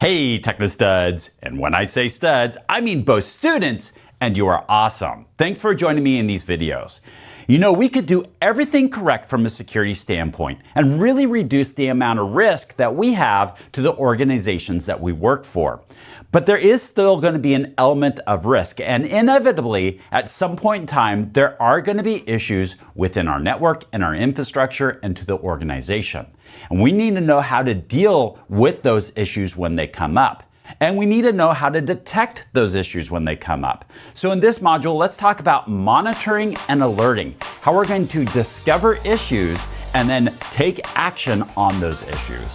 Hey, TechKnowStuds! And when I say studs, I mean both students, and you are awesome. Thanks for joining me in these videos. You know, we could do everything correct from a security standpoint and really reduce the amount of risk that we have to the organizations that we work for. But there is still going to be an element of risk, and inevitably, at some point in time, there are going to be issues within our network and our infrastructure and to the organization. And we need to know how to deal with those issues when they come up. And we need to know how to detect those issues when they come up. So in this module, let's talk about monitoring and alerting, how we're going to discover issues and then take action on those issues.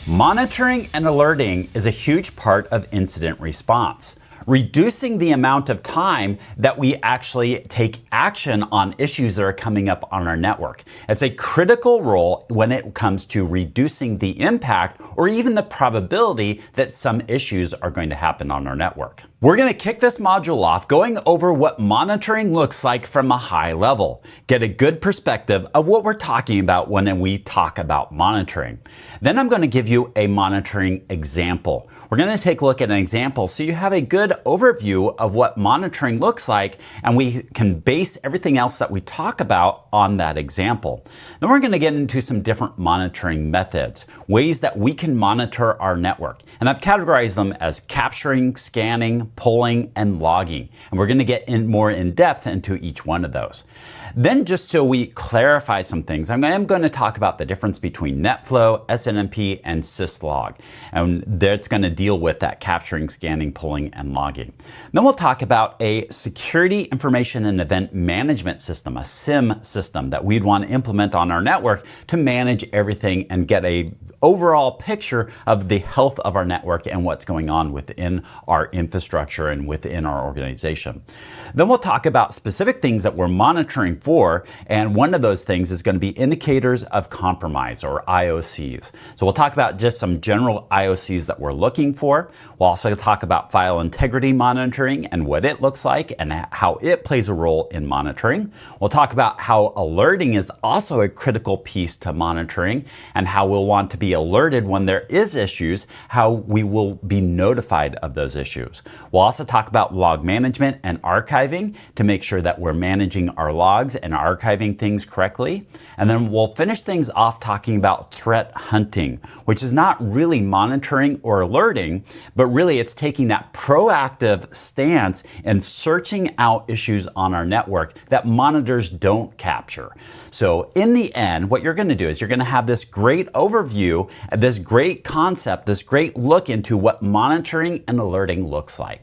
Monitoring and alerting is a huge part of incident response. Reducing the amount of time that we actually take action on issues that are coming up on our network. It's a critical role when it comes to reducing the impact or even the probability that some issues are going to happen on our network. We're going to kick this module off going over what monitoring looks like from a high level. Get a good perspective of what we're talking about when we talk about monitoring. Then I'm going to give you a monitoring example. We're going to take a look at an example so you have a good overview of what monitoring looks like, and we can base everything else that we talk about on that example. Then we're going to get into some different monitoring methods, ways that we can monitor our network. And I've categorized them as capturing, scanning, polling, and logging. And we're going to get more in depth into each one of those. Then just so we clarify some things, I am going to talk about the difference between NetFlow, SNMP, and syslog. And that's going to deal with that capturing, scanning, polling, and logging. Then we'll talk about a security information and event management system, a SIM system that we'd want to implement on our network to manage everything and get a overall picture of the health of our network and what's going on within our infrastructure and within our organization. Then we'll talk about specific things that we're monitoring for, and one of those things is going to be indicators of compromise, or IOCs. So we'll talk about just some general IOCs that we're looking for. We'll also talk about file integrity monitoring and what it looks like and how it plays a role in monitoring. We'll talk about how alerting is also a critical piece to monitoring and how we'll want to be alerted when there is issues, how we will be notified of those issues. We'll also talk about log management and archiving to make sure that we're managing our logs and archiving things correctly. And then we'll finish things off talking about threat hunting, which is not really monitoring or alerting, but really it's taking that proactive stance and searching out issues on our network that monitors don't capture. So in the end, what you're going to do is you're going to have this great overview, this great concept, this great look into what monitoring and alerting looks like.